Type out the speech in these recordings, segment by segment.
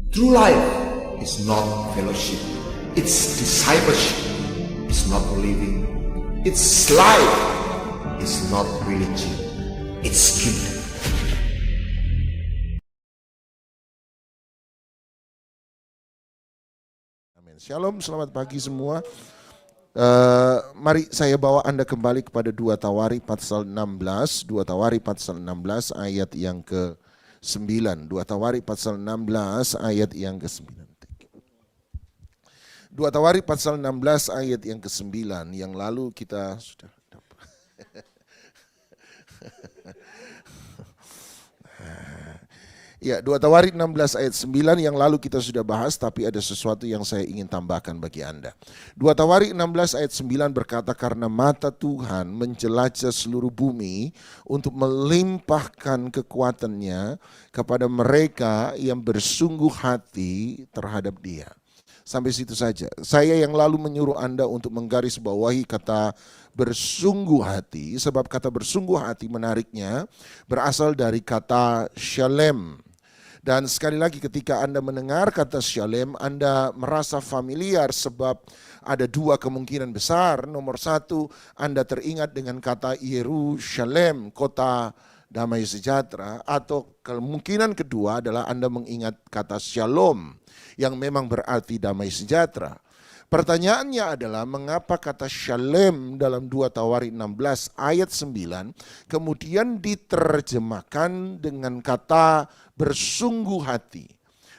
True life is not fellowship, it's discipleship, it's not living, it's life, it's not religion, it's kingdom. Amin. Shalom, selamat pagi semua. Mari saya bawa Anda kembali kepada 2 Tawari pasal 16, 2 Tawari pasal 16 ayat yang ke-9. 2 Tawari pasal 16 ayat yang ke-9. 2 Tawari pasal 16 ayat yang ke-9 yang lalu kita sudah Ya, 2 Tawari 16 ayat 9 yang lalu kita sudah bahas, tapi ada sesuatu yang saya ingin tambahkan bagi Anda. 2 Tawari 16 ayat 9 berkata, karena mata Tuhan menjelajah seluruh bumi untuk melimpahkan kekuatannya kepada mereka yang bersungguh hati terhadap Dia. Sampai situ saja. Saya yang lalu menyuruh Anda untuk menggarisbawahi kata bersungguh hati, sebab kata bersungguh hati menariknya berasal dari kata shalem. Dan sekali lagi ketika Anda mendengar kata shalem, Anda merasa familiar sebab ada dua kemungkinan besar. Nomor satu, Anda teringat dengan kata Yerusalem, kota damai sejahtera, atau kemungkinan kedua adalah Anda mengingat kata shalom yang memang berarti damai sejahtera. Pertanyaannya adalah mengapa kata shalem dalam 2 Tawari 16 ayat 9 kemudian diterjemahkan dengan kata bersungguh hati.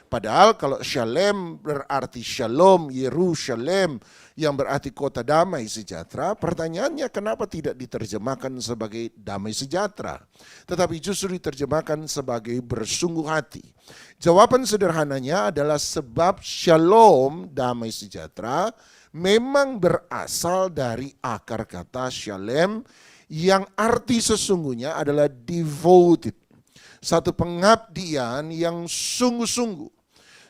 Padahal kalau shalem berarti shalom, Yerusalem yang berarti kota damai sejahtera, pertanyaannya kenapa tidak diterjemahkan sebagai damai sejahtera, tetapi justru diterjemahkan sebagai bersungguh hati. Jawaban sederhananya adalah sebab shalom, damai sejahtera, memang berasal dari akar kata shalem yang arti sesungguhnya adalah devoted. Satu pengabdian yang sungguh-sungguh,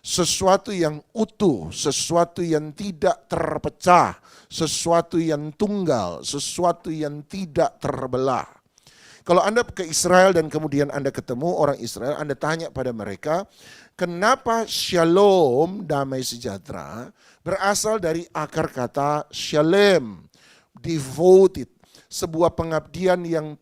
sesuatu yang utuh, sesuatu yang tidak terpecah, sesuatu yang tunggal, sesuatu yang tidak terbelah. Kalau Anda ke Israel dan kemudian Anda ketemu orang Israel, Anda tanya pada mereka, kenapa shalom, damai sejahtera, berasal dari akar kata shalem, devoted, sebuah pengabdian yang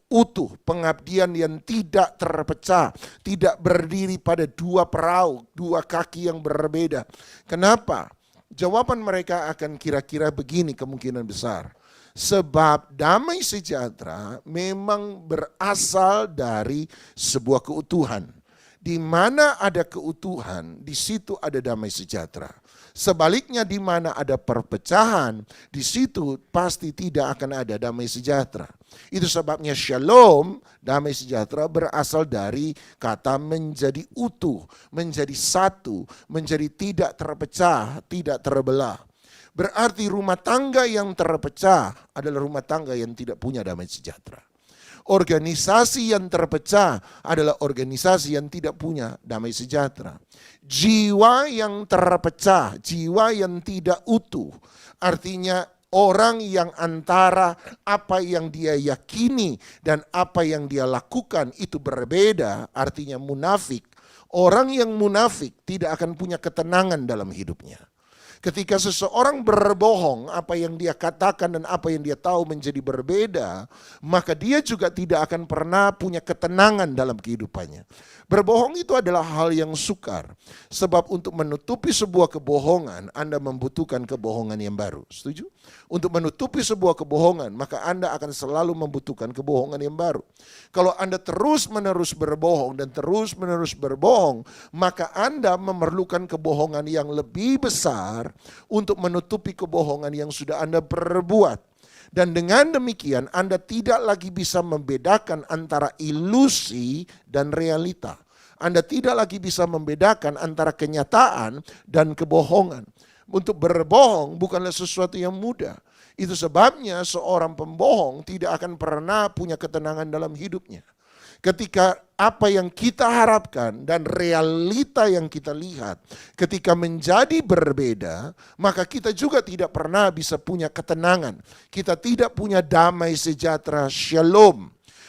utuh, pengabdian yang tidak terpecah, tidak berdiri pada dua perahu, dua kaki yang berbeda. Kenapa? Jawaban mereka akan kira-kira begini kemungkinan besar. Sebab damai sejahtera memang berasal dari sebuah keutuhan. Di mana ada keutuhan, di situ ada damai sejahtera. Sebaliknya di mana ada perpecahan, di situ pasti tidak akan ada damai sejahtera. Itu sebabnya shalom, damai sejahtera berasal dari kata menjadi utuh, menjadi satu, menjadi tidak terpecah, tidak terbelah. Berarti rumah tangga yang terpecah adalah rumah tangga yang tidak punya damai sejahtera. Organisasi yang terpecah adalah organisasi yang tidak punya damai sejahtera. Jiwa yang terpecah, jiwa yang tidak utuh, artinya orang yang antara apa yang dia yakini dan apa yang dia lakukan itu berbeda, artinya munafik. Orang yang munafik tidak akan punya ketenangan dalam hidupnya. Ketika seseorang berbohong, apa yang dia katakan dan apa yang dia tahu menjadi berbeda, maka dia juga tidak akan pernah punya ketenangan dalam kehidupannya. Berbohong itu adalah hal yang sukar. Sebab untuk menutupi sebuah kebohongan, Anda membutuhkan kebohongan yang baru. Setuju? Untuk menutupi sebuah kebohongan, maka Anda akan selalu membutuhkan kebohongan yang baru. Kalau Anda terus-menerus berbohong dan terus-menerus berbohong, maka Anda memerlukan kebohongan yang lebih besar untuk menutupi kebohongan yang sudah Anda perbuat. Dan dengan demikian Anda tidak lagi bisa membedakan antara ilusi dan realita. Anda tidak lagi bisa membedakan antara kenyataan dan kebohongan. Untuk berbohong bukanlah sesuatu yang mudah. Itu sebabnya seorang pembohong tidak akan pernah punya ketenangan dalam hidupnya. Ketika apa yang kita harapkan dan realita yang kita lihat ketika menjadi berbeda, maka kita juga tidak pernah bisa punya ketenangan. Kita tidak punya damai sejahtera, shalom.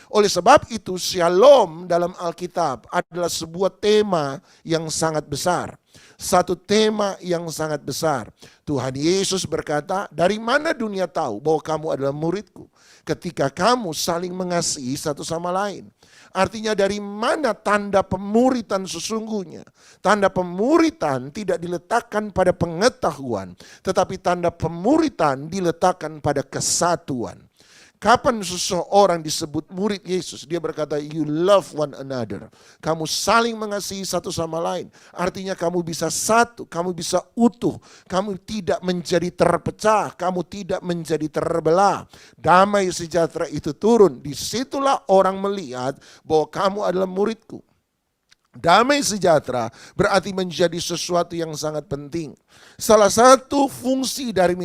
Oleh sebab itu, shalom dalam Alkitab adalah sebuah tema yang sangat besar. Satu tema yang sangat besar. Tuhan Yesus berkata, dari mana dunia tahu bahwa kamu adalah muridku? Ketika kamu saling mengasihi satu sama lain. Artinya dari mana tanda pemuritan sesungguhnya? Tanda pemuritan tidak diletakkan pada pengetahuan, tetapi tanda pemuritan diletakkan pada kesatuan. Kapan seseorang disebut murid Yesus? Dia berkata, you love one another. Kamu saling mengasihi satu sama lain. Artinya kamu bisa satu, kamu bisa utuh. Kamu tidak menjadi terpecah, kamu tidak menjadi terbelah. Damai sejahtera itu turun. Disitulah orang melihat bahwa kamu adalah muridku. Damai sejahtera berarti menjadi sesuatu yang sangat penting. Salah satu fungsi dari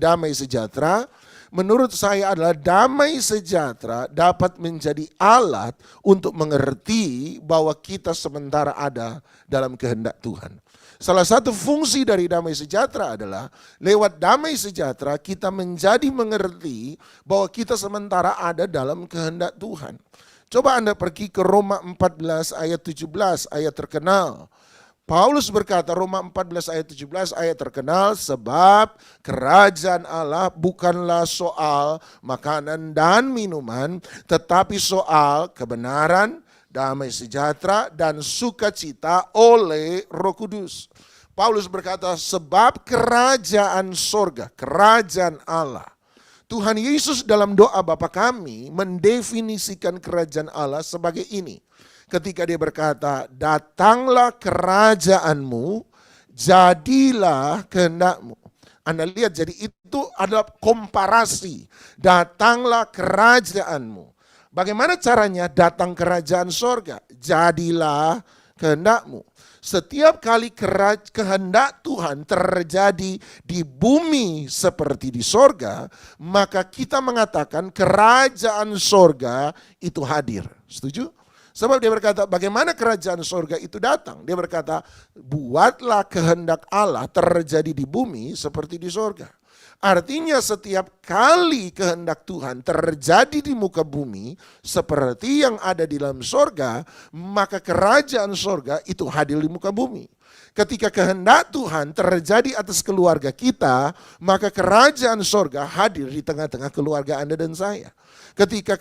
damai sejahtera, menurut saya adalah damai sejahtera dapat menjadi alat untuk mengerti bahwa kita sementara ada dalam kehendak Tuhan. Salah satu fungsi dari damai sejahtera adalah lewat damai sejahtera kita menjadi mengerti bahwa kita sementara ada dalam kehendak Tuhan. Coba Anda pergi ke Roma 14 ayat 17, ayat terkenal. Paulus berkata, Roma 14 ayat 17 ayat terkenal, sebab kerajaan Allah bukanlah soal makanan dan minuman, tetapi soal kebenaran, damai sejahtera, dan sukacita oleh Roh Kudus. Paulus berkata, sebab kerajaan sorga, kerajaan Allah. Tuhan Yesus dalam doa Bapa kami mendefinisikan kerajaan Allah sebagai ini. Ketika dia berkata, datanglah kerajaanmu, jadilah kehendakmu. Anda lihat, jadi itu adalah komparasi. Datanglah kerajaanmu. Bagaimana caranya datang kerajaan sorga? Jadilah kehendakmu. Setiap kali kehendak Tuhan terjadi di bumi seperti di sorga, maka kita mengatakan kerajaan sorga itu hadir. Setuju? Sebab dia berkata, bagaimana kerajaan sorga itu datang? Dia berkata, buatlah kehendak Allah terjadi di bumi seperti di sorga. Artinya setiap kali kehendak Tuhan terjadi di muka bumi seperti yang ada di dalam sorga, maka kerajaan sorga itu hadir di muka bumi. Ketika kehendak Tuhan terjadi atas keluarga kita, maka kerajaan sorga hadir di tengah-tengah keluarga Anda dan saya. Ketika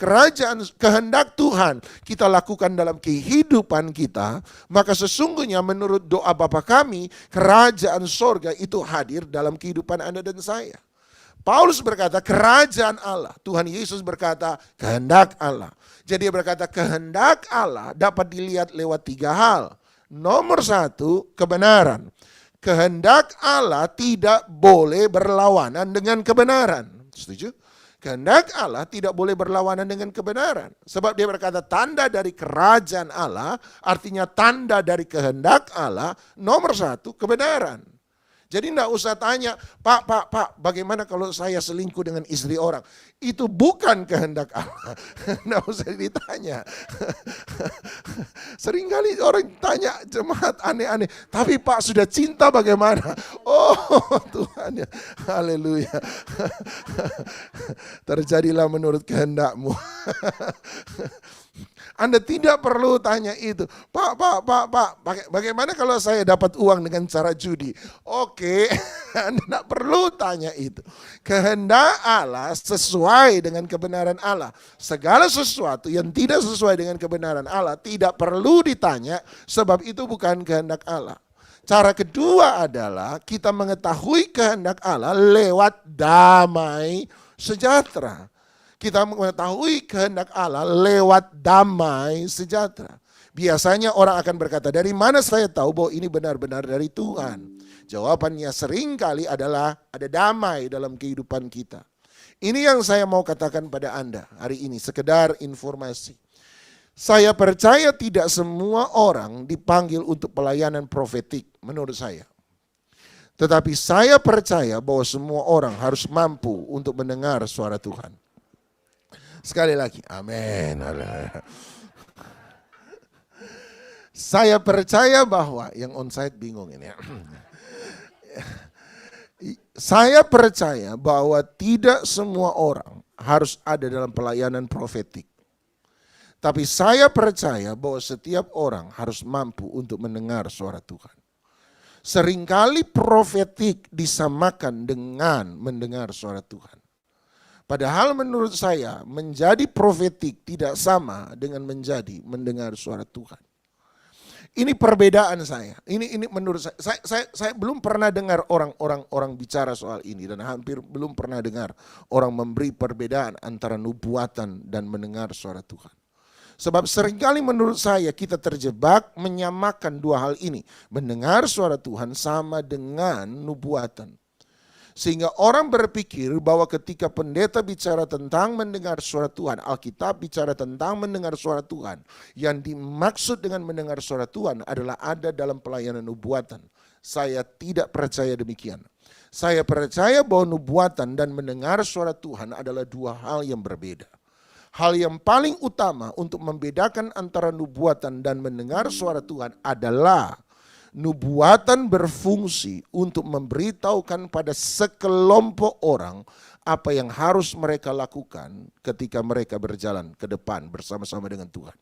kehendak Tuhan kita lakukan dalam kehidupan kita, maka sesungguhnya menurut doa Bapa kami, kerajaan sorga itu hadir dalam kehidupan Anda dan saya. Paulus berkata kerajaan Allah, Tuhan Yesus berkata kehendak Allah. Jadi dia berkata kehendak Allah dapat dilihat lewat 3 hal. Nomor 1, kebenaran. Kehendak Allah tidak boleh berlawanan dengan kebenaran. Setuju? Kehendak Allah tidak boleh berlawanan dengan kebenaran. Sebab dia berkata tanda dari kerajaan Allah, artinya tanda dari kehendak Allah, nomor 1, kebenaran. Jadi enggak usah tanya, Pak, bagaimana kalau saya selingkuh dengan istri orang? Itu bukan kehendak Allah. Enggak usah ditanya. Seringkali orang tanya jemaat aneh-aneh, tapi Pak sudah cinta bagaimana? Oh Tuhan ya, haleluya. Terjadilah menurut kehendakmu. Anda tidak perlu tanya itu. Pak, bagaimana kalau saya dapat uang dengan cara judi? Oke, Anda tidak perlu tanya itu. Kehendak Allah sesuai dengan kebenaran Allah. Segala sesuatu yang tidak sesuai dengan kebenaran Allah tidak perlu ditanya, sebab itu bukan kehendak Allah. Cara kedua adalah kita mengetahui kehendak Allah lewat damai sejahtera. Kita mengetahui kehendak Allah lewat damai sejahtera. Biasanya orang akan berkata, dari mana saya tahu bahwa ini benar-benar dari Tuhan? Jawabannya seringkali adalah ada damai dalam kehidupan kita. Ini yang saya mau katakan pada Anda hari ini, sekedar informasi. Saya percaya tidak semua orang dipanggil untuk pelayanan profetik menurut saya. Tetapi saya percaya bahwa semua orang harus mampu untuk mendengar suara Tuhan. Sekali lagi, amin. Saya percaya bahwa, yang onsite bingung ini ya. Saya percaya bahwa tidak semua orang harus ada dalam pelayanan profetik. Tapi saya percaya bahwa setiap orang harus mampu untuk mendengar suara Tuhan. Seringkali profetik disamakan dengan mendengar suara Tuhan. Padahal menurut saya menjadi profetik tidak sama dengan menjadi mendengar suara Tuhan. Ini perbedaan saya. Ini menurut saya belum pernah dengar orang bicara soal ini dan hampir belum pernah dengar orang memberi perbedaan antara nubuatan dan mendengar suara Tuhan. Sebab seringkali menurut saya kita terjebak menyamakan dua hal ini. Mendengar suara Tuhan sama dengan nubuatan. Sehingga orang berpikir bahwa ketika pendeta bicara tentang mendengar suara Tuhan, Alkitab bicara tentang mendengar suara Tuhan, yang dimaksud dengan mendengar suara Tuhan adalah ada dalam pelayanan nubuatan. Saya tidak percaya demikian. Saya percaya bahwa nubuatan dan mendengar suara Tuhan adalah dua hal yang berbeda. Hal yang paling utama untuk membedakan antara nubuatan dan mendengar suara Tuhan adalah nubuatan berfungsi untuk memberitahukan pada sekelompok orang apa yang harus mereka lakukan ketika mereka berjalan ke depan bersama-sama dengan Tuhan.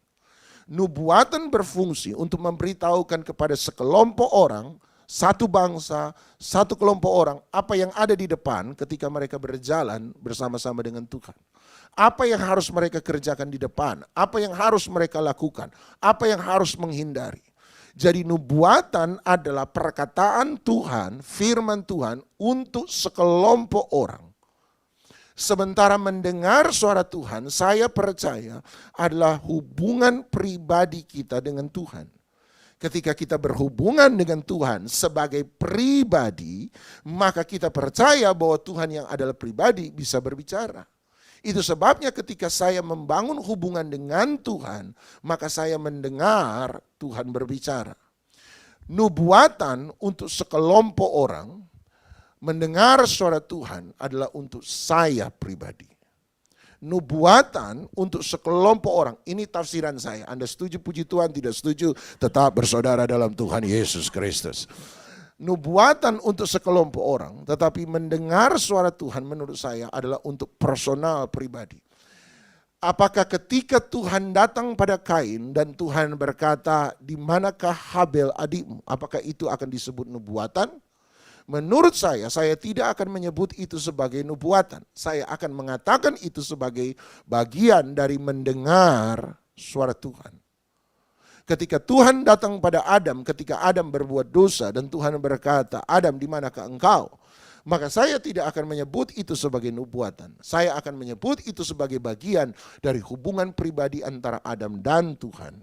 Nubuatan berfungsi untuk memberitahukan kepada sekelompok orang, satu bangsa, satu kelompok orang, apa yang ada di depan ketika mereka berjalan bersama-sama dengan Tuhan. Apa yang harus mereka kerjakan di depan, apa yang harus mereka lakukan, apa yang harus menghindari. Jadi nubuatan adalah perkataan Tuhan, firman Tuhan untuk sekelompok orang. Sementara mendengar suara Tuhan, saya percaya adalah hubungan pribadi kita dengan Tuhan. Ketika kita berhubungan dengan Tuhan sebagai pribadi, maka kita percaya bahwa Tuhan yang adalah pribadi bisa berbicara. Itu sebabnya ketika saya membangun hubungan dengan Tuhan, maka saya mendengar Tuhan berbicara. Nubuatan untuk sekelompok orang, mendengar suara Tuhan adalah untuk saya pribadi. Nubuatan untuk sekelompok orang, ini tafsiran saya. Anda setuju puji Tuhan, tidak setuju tetap bersaudara dalam Tuhan Yesus Kristus. Nubuatan untuk sekelompok orang, tetapi mendengar suara Tuhan menurut saya adalah untuk personal pribadi. Apakah ketika Tuhan datang pada Kain dan Tuhan berkata, di manakah Habel adikmu? Apakah itu akan disebut nubuatan? Menurut saya tidak akan menyebut itu sebagai nubuatan. Saya akan mengatakan itu sebagai bagian dari mendengar suara Tuhan. Ketika Tuhan datang pada Adam, ketika Adam berbuat dosa dan Tuhan berkata, Adam di manakah engkau? Maka saya tidak akan menyebut itu sebagai nubuatan. Saya akan menyebut itu sebagai bagian dari hubungan pribadi antara Adam dan Tuhan.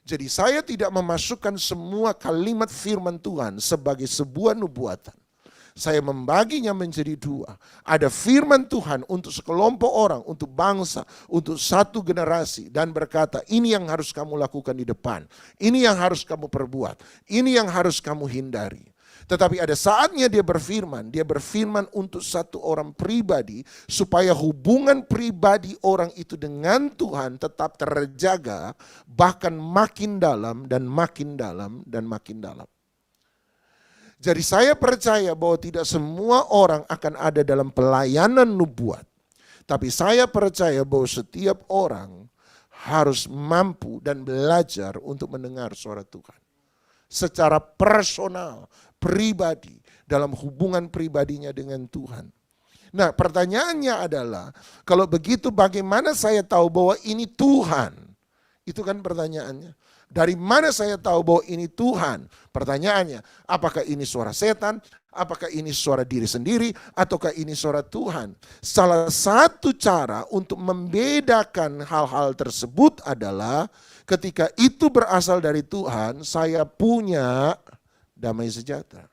Jadi saya tidak memasukkan semua kalimat firman Tuhan sebagai sebuah nubuatan. Saya membaginya menjadi dua. Ada firman Tuhan untuk sekelompok orang, untuk bangsa, untuk satu generasi. Dan berkata, ini yang harus kamu lakukan di depan. Ini yang harus kamu perbuat. Ini yang harus kamu hindari. Tetapi ada saatnya dia berfirman untuk satu orang pribadi, supaya hubungan pribadi orang itu dengan Tuhan tetap terjaga, bahkan makin dalam dan makin dalam dan makin dalam. Jadi saya percaya bahwa tidak semua orang akan ada dalam pelayanan nubuat. Tapi saya percaya bahwa setiap orang harus mampu dan belajar untuk mendengar suara Tuhan. Secara personal, pribadi, dalam hubungan pribadinya dengan Tuhan. Nah, pertanyaannya adalah, kalau begitu bagaimana saya tahu bahwa ini Tuhan? Itu kan pertanyaannya. Dari mana saya tahu bahwa ini Tuhan? Pertanyaannya, apakah ini suara setan? Apakah ini suara diri sendiri? Ataukah ini suara Tuhan? Salah satu cara untuk membedakan hal-hal tersebut adalah ketika itu berasal dari Tuhan, saya punya damai sejahtera.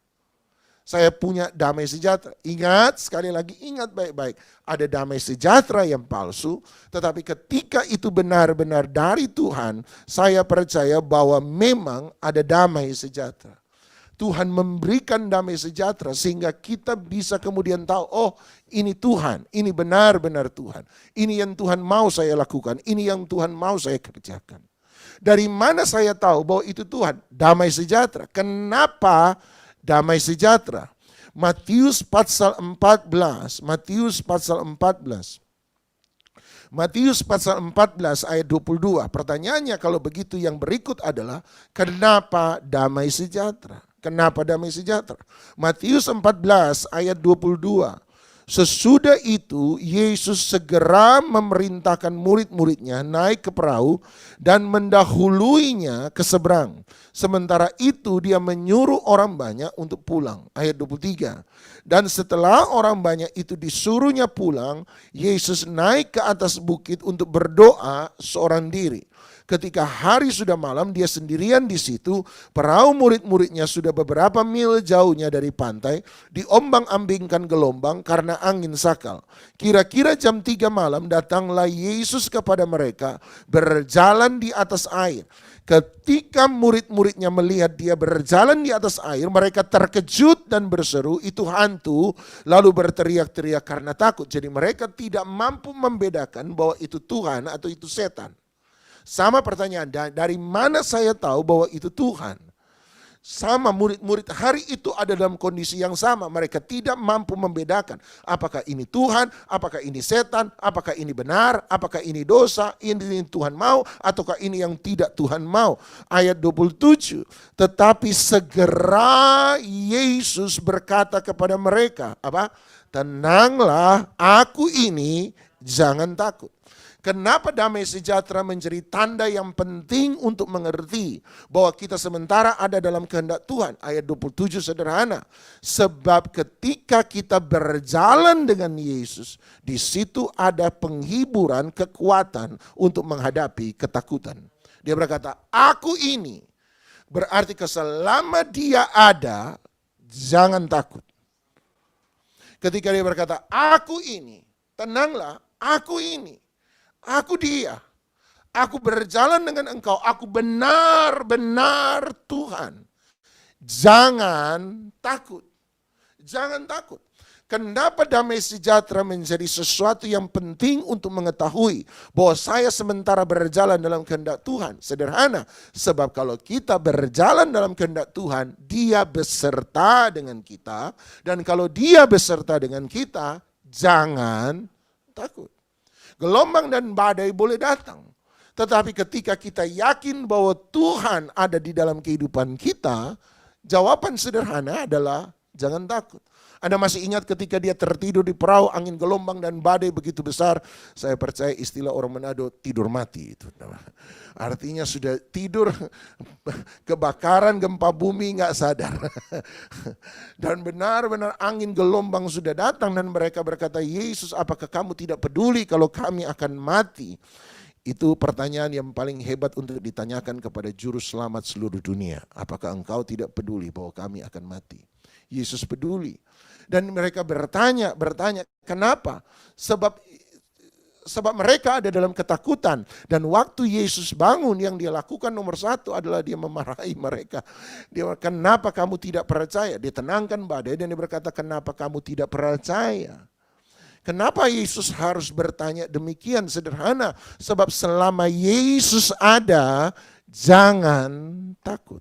Saya punya damai sejahtera. Ingat, sekali lagi ingat baik-baik. Ada damai sejahtera yang palsu. Tetapi ketika itu benar-benar dari Tuhan, saya percaya bahwa memang ada damai sejahtera. Tuhan memberikan damai sejahtera sehingga kita bisa kemudian tahu, oh ini Tuhan, ini benar-benar Tuhan. Ini yang Tuhan mau saya lakukan, ini yang Tuhan mau saya kerjakan. Dari mana saya tahu bahwa itu Tuhan? Damai sejahtera. Kenapa damai sejahtera? Matius pasal 14. Matius pasal 14 ayat 22. Pertanyaannya kalau begitu yang berikut adalah kenapa damai sejahtera? Kenapa damai sejahtera? Matius 14 ayat 22. Sesudah itu Yesus segera memerintahkan murid-muridnya naik ke perahu dan mendahuluinya ke seberang. Sementara itu dia menyuruh orang banyak untuk pulang. Ayat 23. Dan setelah orang banyak itu disuruhnya pulang, Yesus naik ke atas bukit untuk berdoa seorang diri. Ketika hari sudah malam, dia sendirian di situ. Perahu murid-muridnya sudah beberapa mil jauhnya dari pantai, diombang-ambingkan gelombang karena angin sakal. Kira-kira jam 3 malam datanglah Yesus kepada mereka, berjalan di atas air. Ketika murid-muridnya melihat dia berjalan di atas air, mereka terkejut dan berseru, "Itu hantu!" Lalu berteriak-teriak karena takut. Jadi mereka tidak mampu membedakan bahwa itu Tuhan atau itu setan. Sama pertanyaan, dari mana saya tahu bahwa itu Tuhan? Sama, murid-murid hari itu ada dalam kondisi yang sama. Mereka tidak mampu membedakan apakah ini Tuhan, apakah ini setan, apakah ini benar, apakah ini dosa, ini Tuhan mau, ataukah ini yang tidak Tuhan mau. Ayat 27, tetapi segera Yesus berkata kepada mereka, apa? Tenanglah, aku ini, jangan takut. Kenapa damai sejahtera menjadi tanda yang penting untuk mengerti bahwa kita sementara ada dalam kehendak Tuhan? Ayat 27 sederhana. Sebab ketika kita berjalan dengan Yesus, di situ ada penghiburan, kekuatan untuk menghadapi ketakutan. Dia berkata, aku ini. Berarti selama dia ada, jangan takut. Ketika dia berkata, aku ini, tenanglah, aku ini. Aku dia, aku berjalan dengan engkau, aku benar-benar Tuhan. Jangan takut, jangan takut. Kenapa damai sejahtera menjadi sesuatu yang penting untuk mengetahui bahwa saya sementara berjalan dalam kehendak Tuhan? Sederhana, sebab kalau kita berjalan dalam kehendak Tuhan, dia beserta dengan kita. Dan kalau dia beserta dengan kita, jangan takut. Gelombang dan badai boleh datang. Tetapi ketika kita yakin bahwa Tuhan ada di dalam kehidupan kita, jawaban sederhana adalah jangan takut. Anda masih ingat ketika dia tertidur di perahu, angin gelombang dan badai begitu besar. Saya percaya istilah orang Manado, tidur mati itu. Artinya sudah tidur, kebakaran, gempa bumi gak sadar. Dan benar-benar angin gelombang sudah datang dan mereka berkata, Yesus apakah kamu tidak peduli kalau kami akan mati? Itu pertanyaan yang paling hebat untuk ditanyakan kepada juru selamat seluruh dunia. Apakah engkau tidak peduli bahwa kami akan mati? Yesus peduli. Dan mereka bertanya, kenapa? Sebab mereka ada dalam ketakutan. Dan waktu Yesus bangun, yang dia lakukan nomor satu adalah dia memarahi mereka. Dia berkata, kenapa kamu tidak percaya? Dia tenangkan badai dan dia berkata, kenapa kamu tidak percaya? Kenapa Yesus harus bertanya demikian? Sederhana, sebab selama Yesus ada, jangan takut.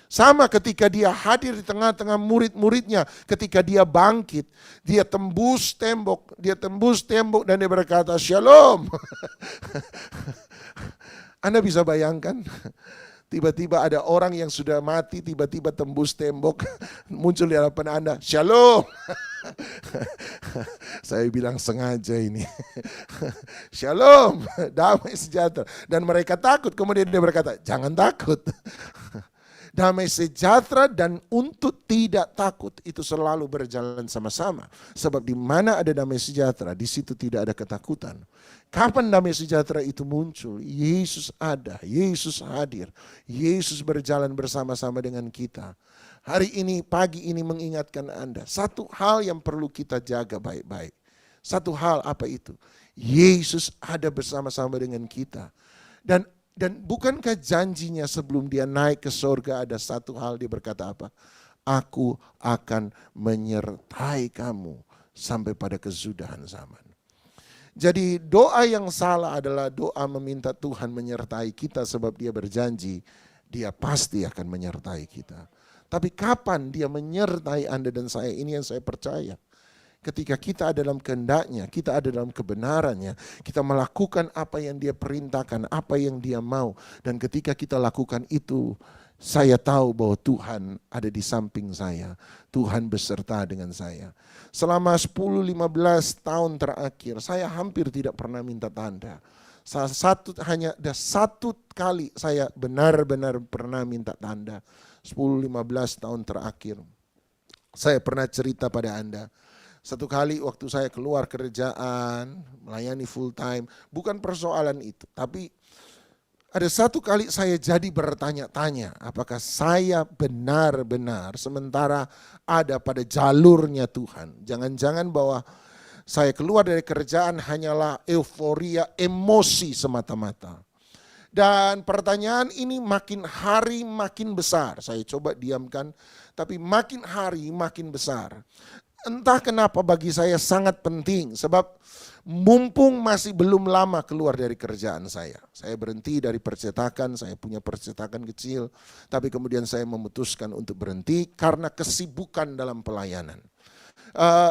Sama ketika dia hadir di tengah-tengah murid-muridnya, ketika dia bangkit, dia tembus tembok dan dia berkata, Shalom. Anda bisa bayangkan, tiba-tiba ada orang yang sudah mati, tiba-tiba tembus tembok, muncul di hadapan Anda, Shalom. Saya bilang sengaja ini. Shalom, damai sejahtera. Dan mereka takut, kemudian dia berkata, jangan takut. Damai sejahtera dan untuk tidak takut itu selalu berjalan sama-sama. Sebab di mana ada damai sejahtera, di situ tidak ada ketakutan. Kapan damai sejahtera itu muncul? Yesus ada, Yesus hadir, Yesus berjalan bersama-sama dengan kita. Hari ini, pagi ini mengingatkan Anda, satu hal yang perlu kita jaga baik-baik. Satu hal apa itu? Yesus ada bersama-sama dengan kita. Dan bukankah janjinya sebelum dia naik ke surga ada satu hal, dia berkata apa? Aku akan menyertai kamu sampai pada kesudahan zaman. Jadi doa yang salah adalah doa meminta Tuhan menyertai kita sebab dia berjanji dia pasti akan menyertai kita. Tapi kapan dia menyertai Anda dan saya? Ini yang saya percaya. ketika kita ada dalam kehendaknya, kita ada dalam kebenarannya, kita melakukan apa yang dia perintahkan, apa yang dia mau. Dan ketika kita lakukan itu, saya tahu bahwa Tuhan ada di samping saya. Tuhan beserta dengan saya. Selama 10-15 tahun terakhir, saya hampir tidak pernah minta tanda. Hanya ada satu kali saya benar-benar pernah minta tanda. 10-15 tahun terakhir. Saya pernah cerita pada Anda. Satu kali waktu saya keluar kerjaan, melayani full time, bukan persoalan itu. Tapi ada satu kali saya jadi bertanya-tanya, apakah saya benar-benar sementara ada pada jalurnya Tuhan. Jangan-jangan bahwa saya keluar dari kerjaan hanyalah euforia, emosi semata-mata. Dan pertanyaan ini makin hari makin besar. Saya coba diamkan, tapi makin hari makin besar. Entah kenapa bagi saya sangat penting, sebab mumpung masih belum lama keluar dari kerjaan saya. Saya berhenti dari percetakan, saya punya percetakan kecil, tapi kemudian saya memutuskan untuk berhenti karena kesibukan dalam pelayanan.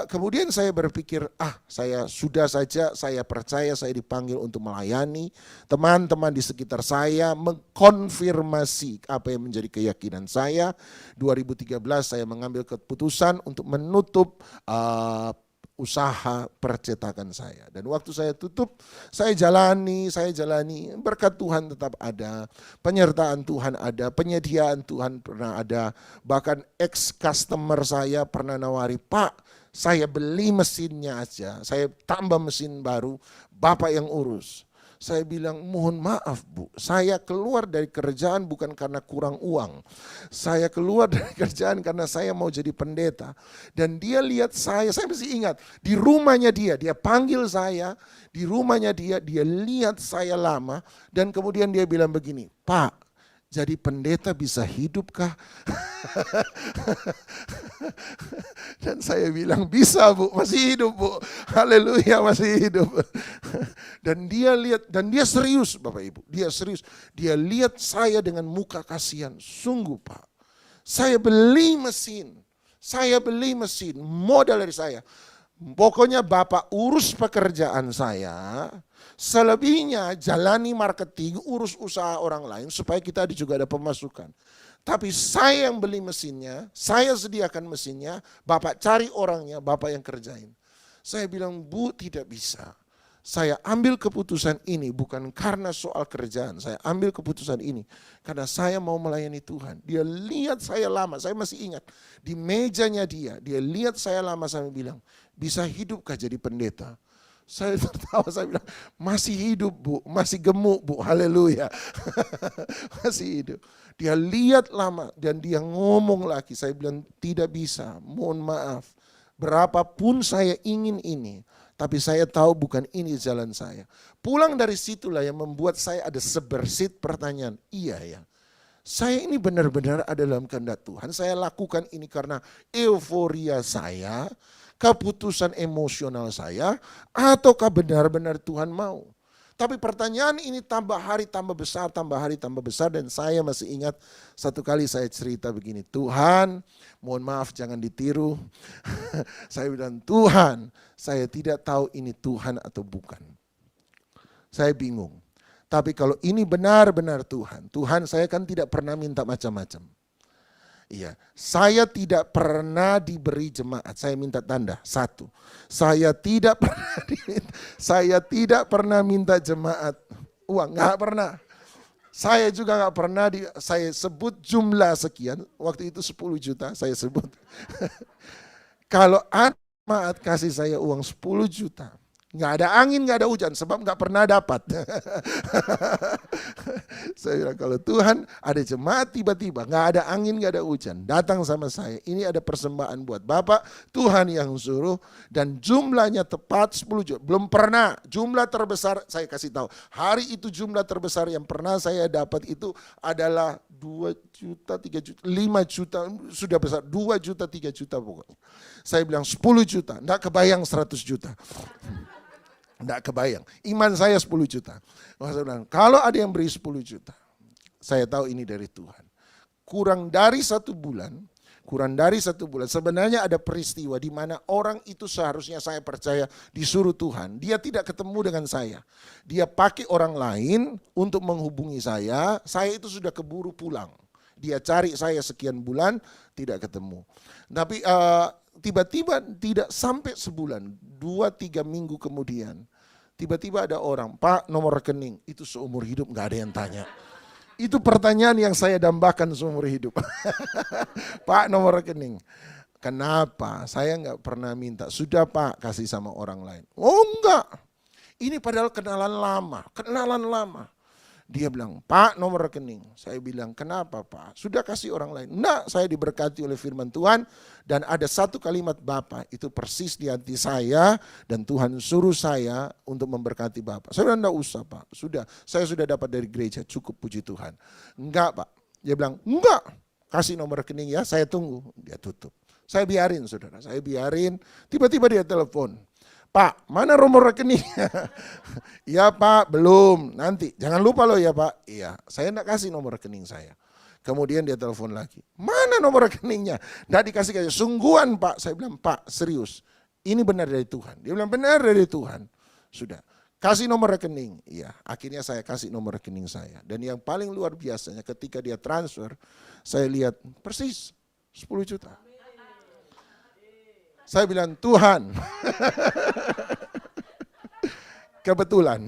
Kemudian saya berpikir, saya sudah saja, saya percaya saya dipanggil untuk melayani. Teman-teman di sekitar saya mengkonfirmasi apa yang menjadi keyakinan saya. 2013 saya mengambil keputusan untuk menutup usaha percetakan saya. Dan waktu saya tutup, saya jalani, berkat Tuhan tetap ada, penyertaan Tuhan ada, penyediaan Tuhan pernah ada. Bahkan ex-customer saya pernah nawari, Pak, saya beli mesinnya aja, saya tambah mesin baru, Bapak yang urus. Saya bilang, mohon maaf Bu, saya keluar dari kerjaan bukan karena kurang uang. Saya keluar dari kerjaan karena saya mau jadi pendeta. Dan dia lihat saya masih ingat, di rumahnya dia panggil saya, di rumahnya dia lihat saya lama. Dan kemudian dia bilang begini, Pak, jadi pendeta bisa hidup kah? Dan saya bilang, bisa Bu, masih hidup Bu. Haleluya, masih hidup. Dan dia lihat, dan dia serius Bapak Ibu, dia serius. Dia lihat saya dengan muka kasihan, sungguh Pak. Saya beli mesin, modal dari saya. Pokoknya Bapak urus pekerjaan saya, selebihnya jalani marketing, urus usaha orang lain supaya kita juga ada pemasukan. Tapi saya yang beli mesinnya, saya sediakan mesinnya, Bapak cari orangnya, Bapak yang kerjain. Saya bilang, Bu, tidak bisa. Saya ambil keputusan ini bukan karena soal kerjaan, saya ambil keputusan ini karena saya mau melayani Tuhan. Dia lihat saya lama, saya masih ingat di mejanya dia lihat saya lama sampai bilang, bisa hidupkah jadi pendeta? Saya tertawa, saya bilang, masih hidup Bu, masih gemuk Bu, haleluya. Masih hidup. Dia lihat lama dan dia ngomong lagi, saya bilang tidak bisa, mohon maaf. Berapapun saya ingin ini, tapi saya tahu bukan ini jalan saya. Pulang dari situlah yang membuat saya ada sebersit pertanyaan, iya ya. Saya ini benar-benar ada dalam kehendak Tuhan, saya lakukan ini karena euforia saya, keputusan emosional saya, ataukah benar-benar Tuhan mau? Tapi pertanyaan ini tambah hari tambah besar, dan saya masih ingat satu kali saya cerita begini, Tuhan mohon maaf jangan ditiru. Saya bilang, Tuhan saya tidak tahu ini Tuhan atau bukan. Saya bingung. Tapi kalau ini benar-benar Tuhan saya kan tidak pernah minta macam-macam. Iya, saya tidak pernah diberi jemaat. Saya minta tanda, satu. Saya tidak pernah minta jemaat uang, nggak pernah. Saya juga nggak pernah saya sebut jumlah sekian. Waktu itu 10 juta saya sebut. Kalau ada jemaat kasih saya uang 10 juta, nggak ada angin, nggak ada hujan, sebab nggak pernah dapat. Saya bilang, kalau Tuhan ada jemaat tiba-tiba, nggak ada angin, nggak ada hujan, datang sama saya, ini ada persembahan buat Bapak, Tuhan yang suruh, dan jumlahnya tepat 10 juta. Belum pernah, jumlah terbesar, saya kasih tahu, hari itu jumlah terbesar yang pernah saya dapat itu adalah 2 juta, 3 juta, 5 juta, sudah besar, 2 juta, 3 juta pokoknya. Saya bilang 10 juta, enggak kebayang 100 juta. Enggak kebayang, iman saya 10 juta. Saya bilang, kalau ada yang beri 10 juta, saya tahu ini dari Tuhan. Kurang dari 1 bulan, kurang dari 1 bulan. Sebenarnya ada peristiwa di mana orang itu seharusnya saya percaya disuruh Tuhan. Dia tidak ketemu dengan saya. Dia pakai orang lain untuk menghubungi saya itu sudah keburu pulang. Dia cari saya sekian bulan, tidak ketemu. Tapi tiba-tiba tidak sampai sebulan, 2-3 minggu kemudian, tiba-tiba ada orang, Pak nomor rekening, itu seumur hidup gak ada yang tanya. Itu pertanyaan yang saya dambakan seumur hidup. Pak nomor rekening. Kenapa? Saya nggak pernah minta. Sudah Pak, kasih sama orang lain. Oh enggak. Ini padahal kenalan lama. Dia bilang, Pak nomor rekening. Saya bilang, kenapa Pak? Sudah kasih orang lain. Enggak, saya diberkati oleh firman Tuhan. Dan ada satu kalimat Bapak, itu persis di hati saya. Dan Tuhan suruh saya untuk memberkati Bapak. Saya bilang, enggak usah Pak. Sudah, saya sudah dapat dari gereja, cukup puji Tuhan. Enggak Pak. Dia bilang, enggak. Kasih nomor rekening ya, saya tunggu. Dia tutup. Saya biarin saudara, saya biarin. Tiba-tiba dia telepon. Pak, mana nomor rekeningnya? Iya Pak, belum. Nanti, jangan lupa loh ya Pak. Iya, saya enggak kasih nomor rekening saya. Kemudian dia telepon lagi. Mana nomor rekeningnya? Enggak dikasih, sungguhan Pak. Saya bilang, Pak serius, ini benar dari Tuhan. Dia bilang, benar dari Tuhan. Sudah, kasih nomor rekening. Iya, akhirnya saya kasih nomor rekening saya. Dan yang paling luar biasanya ketika dia transfer, saya lihat persis 10 juta. Saya bilang, Tuhan, kebetulan,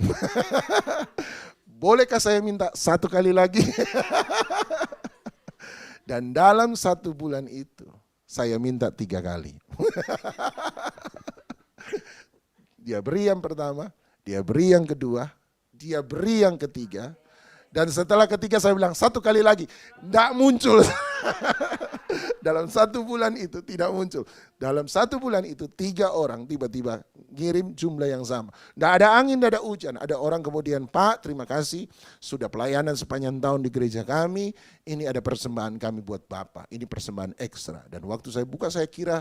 bolehkah saya minta 1 kali lagi? Dan dalam 1 bulan itu, saya minta 3 kali. Dia beri yang pertama, dia beri yang kedua, dia beri yang ketiga. Dan setelah ketiga saya bilang 1 kali lagi, tidak muncul. Dalam 1 bulan itu tidak muncul. Dalam 1 bulan itu 3 orang tiba-tiba ngirim jumlah yang sama. Tidak ada angin, tidak ada hujan. Ada orang kemudian, Pak terima kasih sudah pelayanan sepanjang tahun di gereja kami. Ini ada persembahan kami buat Bapak. Ini persembahan ekstra. Dan waktu saya buka saya kira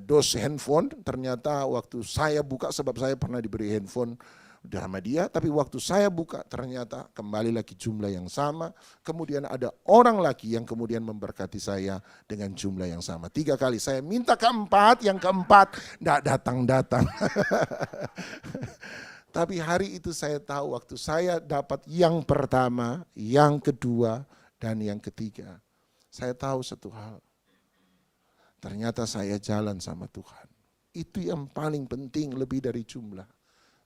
dos handphone. Ternyata waktu saya buka, sebab saya pernah diberi handphone sama dia, tapi waktu saya buka ternyata kembali lagi jumlah yang sama. Kemudian ada orang lagi yang kemudian memberkati saya dengan jumlah yang sama. 3 kali saya minta keempat, yang keempat tidak datang-datang. Tapi hari itu saya tahu waktu saya dapat yang pertama, yang kedua, dan yang ketiga. Saya tahu satu hal. Ternyata saya jalan sama Tuhan. Itu yang paling penting lebih dari jumlah.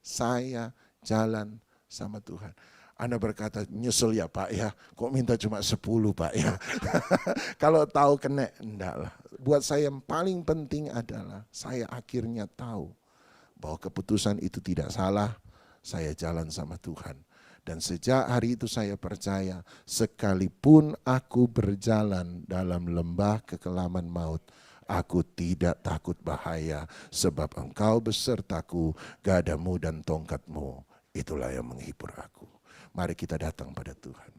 Saya jalan sama Tuhan. Anda berkata, nyesel ya Pak ya, kok minta cuma 10 Pak ya. Kalau tahu kena, enggak lah. Buat saya yang paling penting adalah saya akhirnya tahu bahwa keputusan itu tidak salah, saya jalan sama Tuhan. Dan sejak hari itu saya percaya, sekalipun aku berjalan dalam lembah kekelaman maut, aku tidak takut bahaya, sebab Engkau besertaku, gadamu dan tongkatmu, itulah yang menghibur aku. Mari kita datang pada Tuhan.